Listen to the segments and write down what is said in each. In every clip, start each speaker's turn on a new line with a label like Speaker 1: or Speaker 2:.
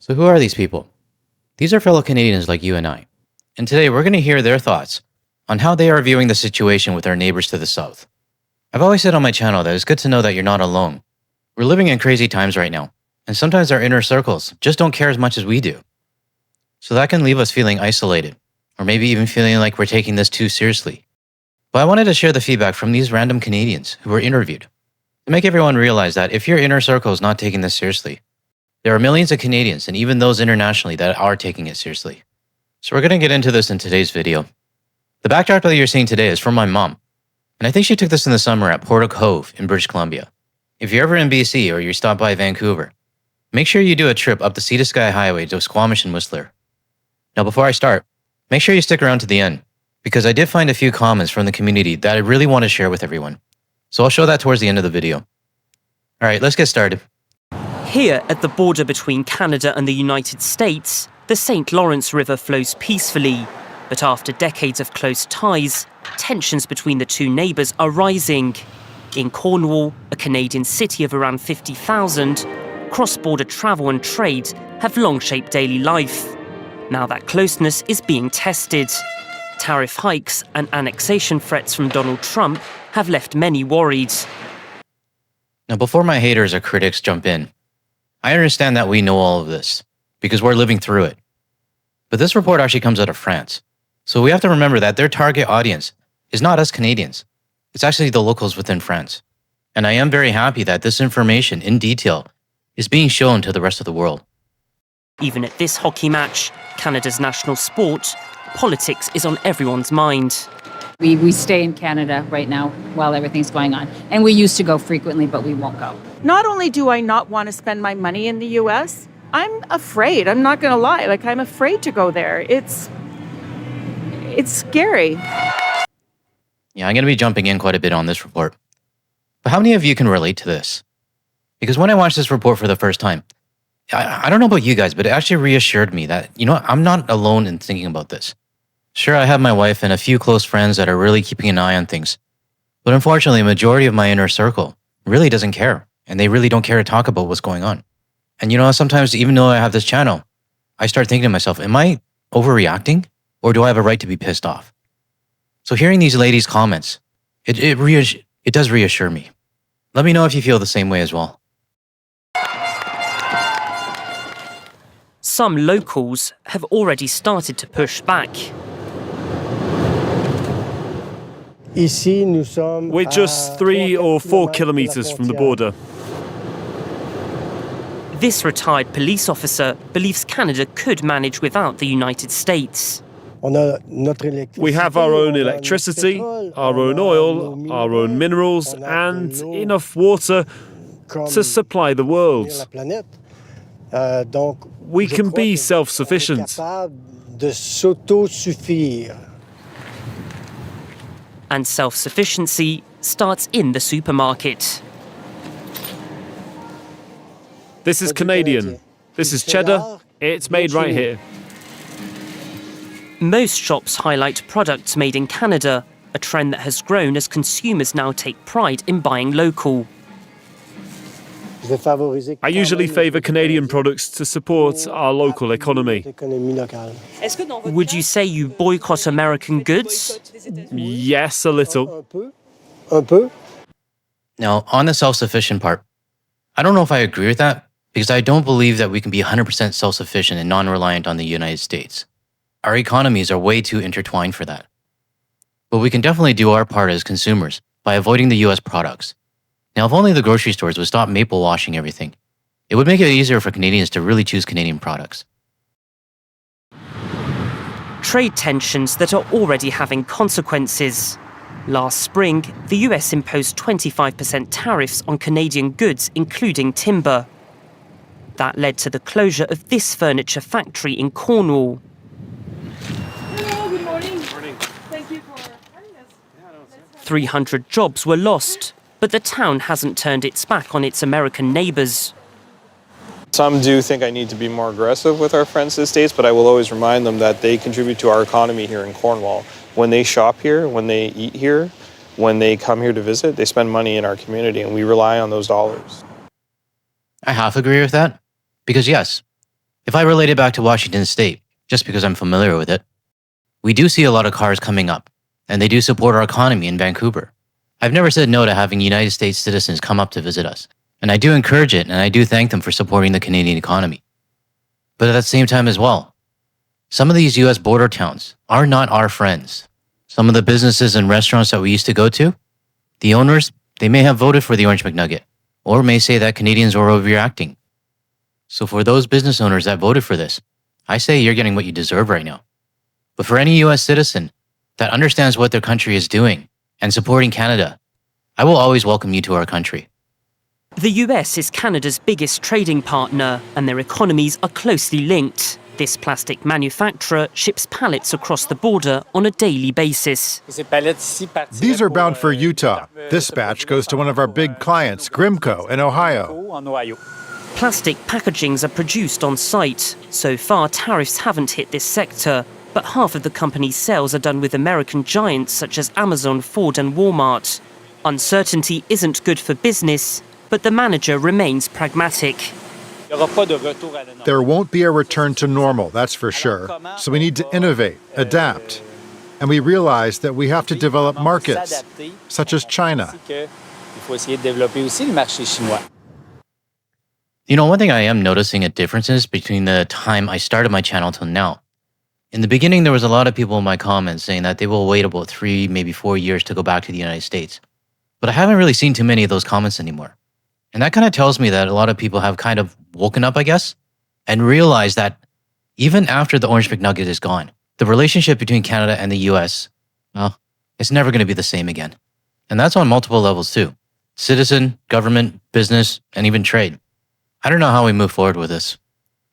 Speaker 1: So who are these people? These are fellow Canadians like you and I. And today we're going to hear their thoughts on how they are viewing the situation with our neighbors to the south. I've always said on my channel that it's good to know that you're not alone. We're living in crazy times right now, and sometimes our inner circles just don't care as much as we do. So that can leave us feeling isolated, or maybe even feeling like we're taking this too seriously. But I wanted to share the feedback from these random Canadians who were interviewed to make everyone realize that if your inner circle is not taking this seriously, there are millions of Canadians and even those internationally that are taking it seriously. So we're going to get into this in today's video. The backdrop that you're seeing today is from my mom, and I think she took this in the summer at Porta Cove in British Columbia. If you're ever in BC or you stop by Vancouver, make sure you do a trip up the Sea to Sky Highway to Squamish and Whistler. Now before I start, make sure you stick around to the end, because I did find a few comments from the community that I really want to share with everyone. So I'll show that towards the end of the video. Alright, let's get started.
Speaker 2: Here at the border between Canada and the United States, the St. Lawrence River flows peacefully. But after decades of close ties, tensions between the two neighbours are rising. In Cornwall, a Canadian city of around 50,000, cross-border travel and trade have long shaped daily life. Now that closeness is being tested. Tariff hikes and annexation threats from Donald Trump have left many worried.
Speaker 1: Now before my haters or critics jump in, I understand that we know all of this, because we're living through it. But this report actually comes out of France. So we have to remember that their target audience is not us Canadians. It's actually the locals within France. And I am very happy that this information in detail is being shown to the rest of the world.
Speaker 2: Even at this hockey match, Canada's national sport, politics is on everyone's mind.
Speaker 3: We stay in Canada right now while everything's going on. And we used to go frequently, but we won't go.
Speaker 4: Not only do I not want to spend my money in the US, I'm afraid. I'm not going to lie. I'm afraid to go there. It's scary.
Speaker 1: Yeah, I'm going to be jumping in quite a bit on this report. But how many of you can relate to this? Because when I watched this report for the first time, I don't know about you guys, but it actually reassured me that, I'm not alone in thinking about this. Sure, I have my wife and a few close friends that are really keeping an eye on things. But unfortunately, a majority of my inner circle really doesn't care. And they really don't care to talk about what's going on. And sometimes even though I have this channel, I start thinking to myself, am I overreacting? Or do I have a right to be pissed off? So hearing these ladies' comments, it does reassure me. Let me know if you feel the same way as well.
Speaker 2: Some locals have already started to push back.
Speaker 5: We're just 3 or 4 kilometers from the border.
Speaker 2: This retired police officer believes Canada could manage without the United States.
Speaker 5: We have our own electricity, our own oil, our own minerals, and enough water to supply the world. We can be self-sufficient.
Speaker 2: And self-sufficiency starts in the supermarket.
Speaker 5: This is Canadian. This is cheddar. It's made right here.
Speaker 2: Most shops highlight products made in Canada, a trend that has grown as consumers now take pride in buying local.
Speaker 5: I usually favour Canadian products to support our local economy.
Speaker 2: Would you say you boycott American goods?
Speaker 5: Yes, a little.
Speaker 1: Now, on the self-sufficient part, I don't know if I agree with that, because I don't believe that we can be 100% self-sufficient and non-reliant on the United States. Our economies are way too intertwined for that. But we can definitely do our part as consumers by avoiding the US products. Now, if only the grocery stores would stop maple washing everything, it would make it easier for Canadians to really choose Canadian products.
Speaker 2: Trade tensions that are already having consequences. Last spring, the US imposed 25% tariffs on Canadian goods, including timber. That led to the closure of this furniture factory in Cornwall.
Speaker 4: Hello, good morning. Good morning. Thank you for having us.
Speaker 2: 300 jobs were lost, but the town hasn't turned its back on its American neighbours.
Speaker 6: Some do think I need to be more aggressive with our friends in the States, but I will always remind them that they contribute to our economy here in Cornwall. When they shop here, when they eat here, when they come here to visit, they spend money in our community, and we rely on those dollars.
Speaker 1: I half agree with that, because yes, If I relate it back to Washington State, just because I'm familiar with it, we do see a lot of cars coming up, and they do support our economy in Vancouver. I've never said no to having United States citizens come up to visit us, and I do encourage it, and I do thank them for supporting the Canadian economy. But at the same time as well, some of these US border towns are not our friends. Some of the businesses and restaurants that we used to go to, the owners, they may have voted for the Orange McNugget, or may say that Canadians are overreacting. So for those business owners that voted for this, I say you're getting what you deserve right now. But for any US citizen that understands what their country is doing and supporting Canada, I will always welcome you to our country.
Speaker 2: The US is Canada's biggest trading partner, and their economies are closely linked. This plastic manufacturer ships pallets across the border on a daily basis.
Speaker 7: These are bound for Utah. This batch goes to one of our big clients, Grimco, in Ohio.
Speaker 2: Plastic packagings are produced on site. So far, tariffs haven't hit this sector, but half of the company's sales are done with American giants such as Amazon, Ford and Walmart. Uncertainty isn't good for business, but the manager remains pragmatic.
Speaker 7: There won't be a return to normal, that's for sure. So we need to innovate, adapt. And we realize that we have to develop markets, such as China.
Speaker 1: You know, one thing I am noticing a difference is between the time I started my channel till now. In the beginning, there was a lot of people in my comments saying that they will wait about 3, maybe 4 years to go back to the United States. But I haven't really seen too many of those comments anymore. And that kind of tells me that a lot of people have kind of woken up, I guess, and realized that even after the Orange McNugget is gone, the relationship between Canada and the US, well, it's never going to be the same again. And that's on multiple levels too. Citizen, government, business, and even trade. I don't know how we move forward with this,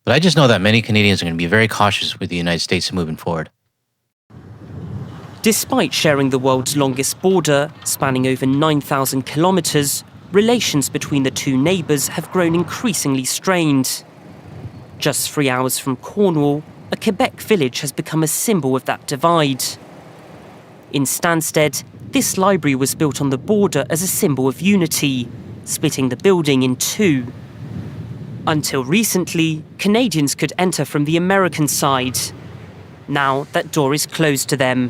Speaker 1: but I just know that many Canadians are going to be very cautious with the United States moving forward.
Speaker 2: Despite sharing the world's longest border, spanning over 9,000 kilometres, relations between the two neighbours have grown increasingly strained. Just 3 hours from Cornwall, a Quebec village has become a symbol of that divide. In Stansted, this library was built on the border as a symbol of unity, splitting the building in two. Until recently, Canadians could enter from the American side. Now that door is closed to them.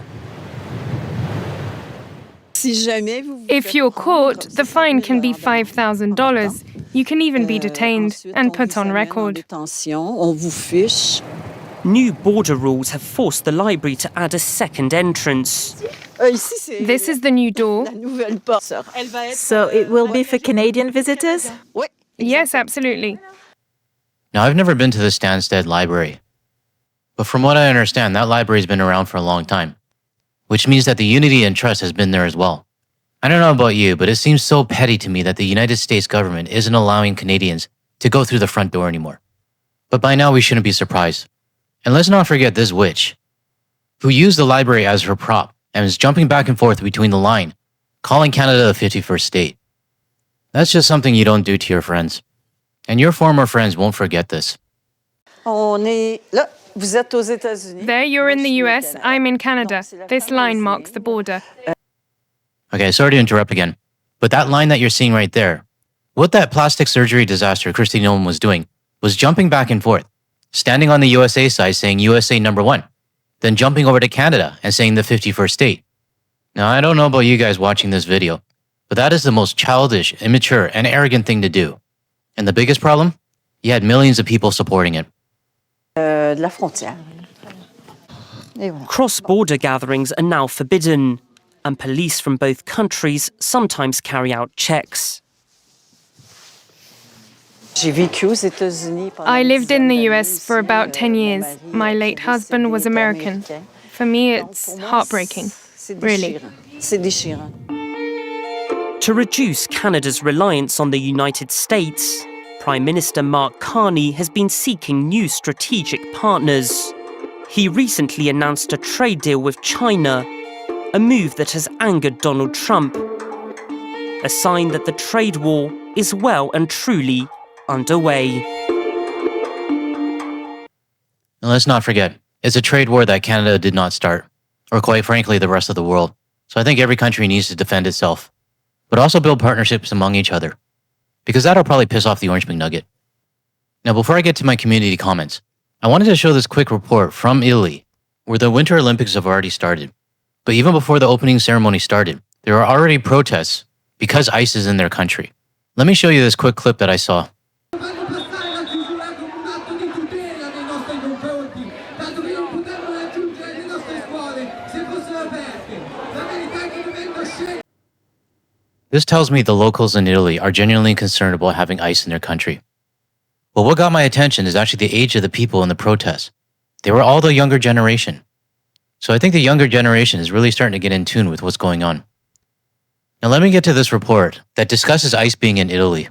Speaker 8: If you're caught, the fine can be $5,000. You can even be detained and put on record.
Speaker 2: New border rules have forced the library to add a second entrance.
Speaker 8: This is the new door.
Speaker 4: So it will be for Canadian visitors?
Speaker 8: Yes, absolutely.
Speaker 1: Now, I've never been to the Stansted Library, but from what I understand, that library has been around for a long time, which means that the unity and trust has been there as well. I don't know about you, but it seems so petty to me that the United States government isn't allowing Canadians to go through the front door anymore. But by now, we shouldn't be surprised. And let's not forget this witch, who used the library as her prop and is jumping back and forth between the line, calling Canada the 51st state. That's just something you don't do to your friends. And your former friends won't forget this.
Speaker 8: There you're in the US, I'm in Canada. This line marks the border.
Speaker 1: Okay, sorry to interrupt again, but that line that you're seeing right there, what that plastic surgery disaster Kristi Nolan was doing was jumping back and forth, standing on the USA side saying USA #1, then jumping over to Canada and saying the 51st state. Now, I don't know about you guys watching this video, but that is the most childish, immature, and arrogant thing to do. And the biggest problem? You had millions of people supporting it.
Speaker 2: Cross-border gatherings are now forbidden, and police from both countries sometimes carry out checks.
Speaker 8: I lived in the US for about 10 years. My late husband was American. For me, it's heartbreaking, really.
Speaker 2: To reduce Canada's reliance on the United States, Prime Minister Mark Carney has been seeking new strategic partners. He recently announced a trade deal with China, a move that has angered Donald Trump, a sign that the trade war is well and truly underway.
Speaker 1: And let's not forget, it's a trade war that Canada did not start, or quite frankly, the rest of the world. So I think every country needs to defend itself, but also build partnerships among each other, because that'll probably piss off the Orange McNugget. Now, before I get to my community comments, I wanted to show this quick report from Italy, where the Winter Olympics have already started. But even before the opening ceremony started, there are already protests because ICE is in their country. Let me show you this quick clip that I saw. This tells me the locals in Italy are genuinely concerned about having ICE in their country. But what got my attention is actually the age of the people in the protests. They were all the younger generation. So I think the younger generation is really starting to get in tune with what's going on. Now let me get to this report that discusses ICE being in Italy.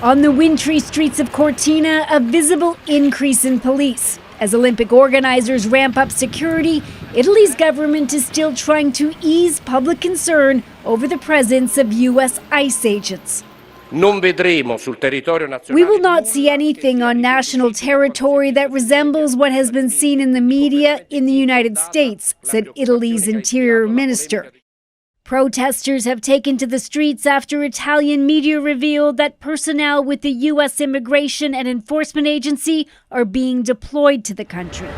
Speaker 9: On the wintry streets of Cortina, a visible increase in police. As Olympic organizers ramp up security, Italy's government is still trying to ease public concern over the presence of U.S. ICE agents. We will not see anything on national territory that resembles what has been seen in the media in the United States, said Italy's Interior Minister. Protesters have taken to the streets after Italian media revealed that personnel with the U.S. Immigration and Enforcement Agency are being deployed to the country.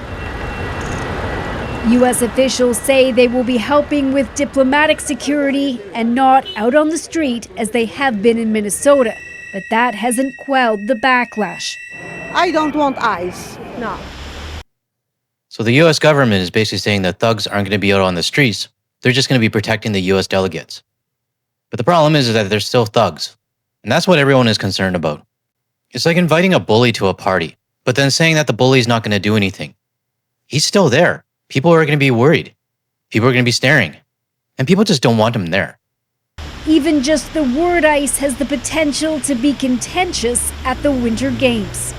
Speaker 9: U.S. officials say they will be helping with diplomatic security and not out on the street as they have been in Minnesota. But that hasn't quelled the backlash.
Speaker 10: I don't want ICE, no.
Speaker 1: So the U.S. government is basically saying that thugs aren't going to be out on the streets. They're just going to be protecting the U.S. delegates. But the problem is that they're still thugs. And that's what everyone is concerned about. It's like inviting a bully to a party, but then saying that the bully's not going to do anything. He's still there. People are going to be worried. People are going to be staring. And people just don't want him there.
Speaker 9: Even just the word ICE has the potential to be contentious at the Winter Games.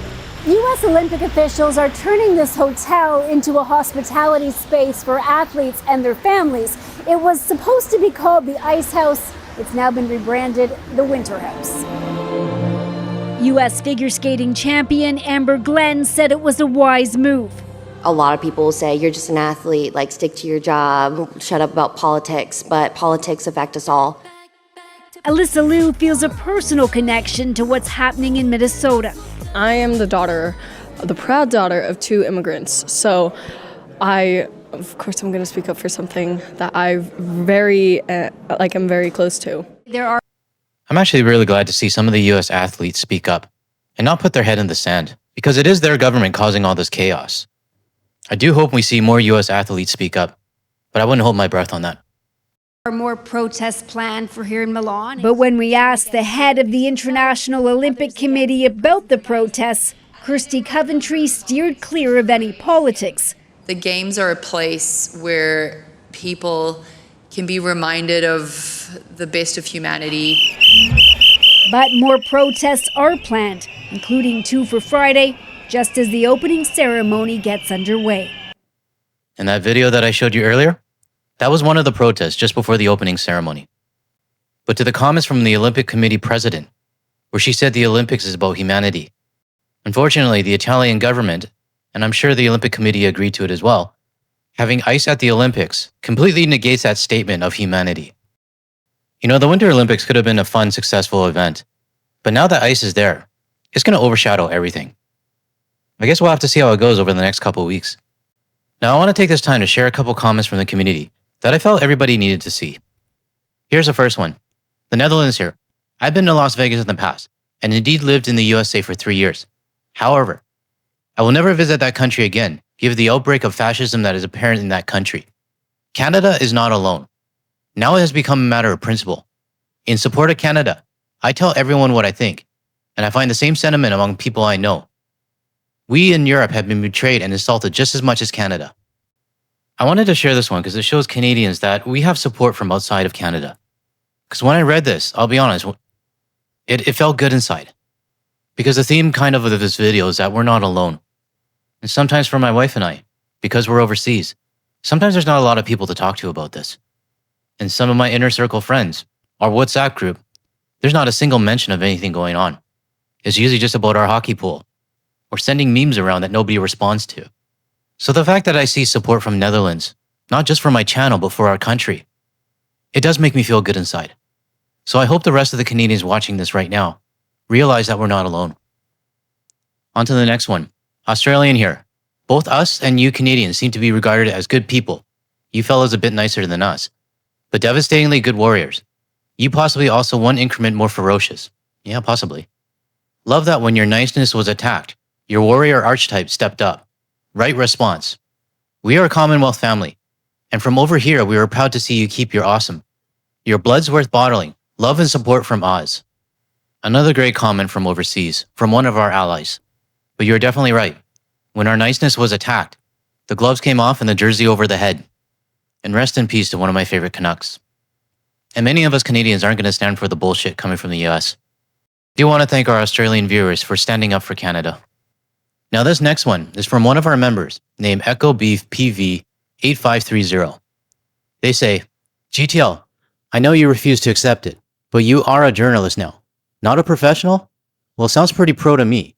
Speaker 11: U.S. Olympic officials are turning this hotel into a hospitality space for athletes and their families. It was supposed to be called the Ice House. It's now been rebranded the Winter House.
Speaker 9: U.S. figure skating champion Amber Glenn said it was a wise move.
Speaker 12: A lot of people say you're just an athlete, like stick to your job, shut up about politics, but politics affect us all.
Speaker 9: Alyssa Liu feels a personal connection to what's happening in Minnesota.
Speaker 13: I am the proud daughter of two immigrants. So of course, I'm going to speak up for something that I'm very close to.
Speaker 1: I'm actually really glad to see some of the U.S. athletes speak up and not put their head in the sand, because it is their government causing all this chaos. I do hope we see more U.S. athletes speak up, but I wouldn't hold my breath on that.
Speaker 9: There are more protests planned for here in Milan. But when we asked the head of the International Olympic Committee about the protests, Kirsty Coventry steered clear of any politics.
Speaker 14: The Games are a place where people can be reminded of the best of humanity.
Speaker 9: But more protests are planned, including 2 for Friday, just as the opening ceremony gets underway.
Speaker 1: And that video that I showed you earlier? That was one of the protests just before the opening ceremony. But to the comments from the Olympic Committee president, where she said the Olympics is about humanity, unfortunately, the Italian government, and I'm sure the Olympic Committee agreed to it as well, having ICE at the Olympics completely negates that statement of humanity. You know, the Winter Olympics could have been a fun, successful event, but now that ICE is there, it's going to overshadow everything. I guess we'll have to see how it goes over the next couple of weeks. Now, I want to take this time to share a couple comments from the community that I felt everybody needed to see. Here's the first one. The Netherlands here. I've been to Las Vegas in the past, and indeed lived in the USA for 3 years. However, I will never visit that country again, given the outbreak of fascism that is apparent in that country. Canada is not alone. Now it has become a matter of principle. In support of Canada, I tell everyone what I think, and I find the same sentiment among people I know. We in Europe have been betrayed and insulted just as much as Canada. I wanted to share this one because it shows Canadians that we have support from outside of Canada. Because when I read this, I'll be honest, it felt good inside. Because the theme kind of this video is that we're not alone. And sometimes for my wife and I, because we're overseas, sometimes there's not a lot of people to talk to about this. And some of my inner circle friends, our WhatsApp group, there's not a single mention of anything going on. It's usually just about our hockey pool, or sending memes around that nobody responds to. So the fact that I see support from Netherlands, not just for my channel, but for our country, it does make me feel good inside. So I hope the rest of the Canadians watching this right now realize that we're not alone. On to the next one. Australian here. Both us and you Canadians seem to be regarded as good people. You fellas a bit nicer than us, but devastatingly good warriors. You possibly also one increment more ferocious. Yeah, possibly. Love that when your niceness was attacked, your warrior archetype stepped up. Right response. We are a Commonwealth family, and from over here we are proud to see you keep your awesome. Your blood's worth bottling. Love and support from Oz. Another great comment from overseas, from one of our allies. But you're definitely right. When our niceness was attacked, the gloves came off and the jersey over the head. And rest in peace to one of my favorite Canucks. And many of us Canadians aren't going to stand for the bullshit coming from the US. I do want to thank our Australian viewers for standing up for Canada. Now this next one is from one of our members named Echo Beef PV 8530. They say, GTL, I know you refuse to accept it, but you are a journalist now. Not a professional? Well, sounds pretty pro to me.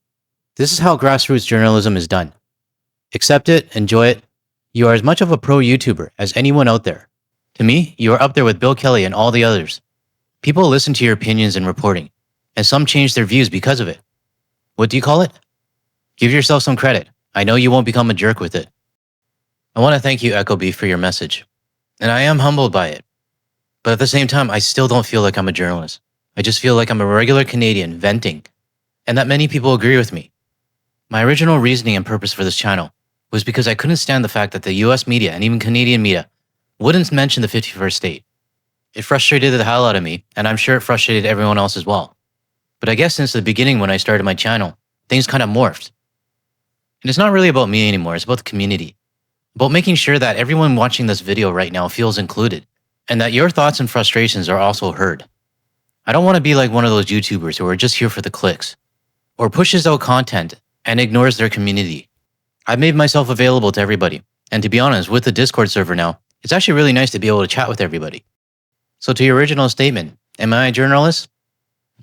Speaker 1: This is how grassroots journalism is done. Accept it, enjoy it. You are as much of a pro YouTuber as anyone out there. To me, you are up there with Bill Kelly and all the others. People listen to your opinions and reporting, and some change their views because of it. What do you call it? Give yourself some credit. I know you won't become a jerk with it. I want to thank you, Echo Beef, for your message. And I am humbled by it. But at the same time, I still don't feel like I'm a journalist. I just feel like I'm a regular Canadian venting, and that many people agree with me. My original reasoning and purpose for this channel was because I couldn't stand the fact that the US media and even Canadian media wouldn't mention the 51st state. It frustrated the hell out of me, and I'm sure it frustrated everyone else as well. But I guess since the beginning when I started my channel, things kind of morphed. And it's not really about me anymore, it's about the community. About making sure that everyone watching this video right now feels included, and that your thoughts and frustrations are also heard. I don't want to be like one of those YouTubers who are just here for the clicks, or pushes out content and ignores their community. I've made myself available to everybody, and to be honest, with the Discord server now, it's actually really nice to be able to chat with everybody. So to your original statement, am I a journalist?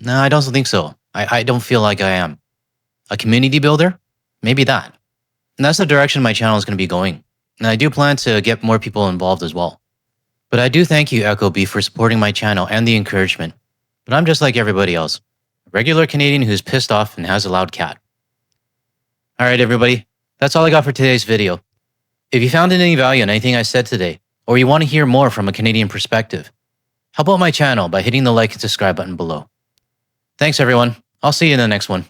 Speaker 1: No, I don't think so. I don't feel like I am. A community builder? Maybe that. And that's the direction my channel is going to be going. And I do plan to get more people involved as well. But I do thank you, Echo B, for supporting my channel and the encouragement. But I'm just like everybody else. A regular Canadian who's pissed off and has a loud cat. Alright everybody, that's all I got for today's video. If you found any value in anything I said today, or you want to hear more from a Canadian perspective, help out my channel by hitting the like and subscribe button below. Thanks everyone. I'll see you in the next one.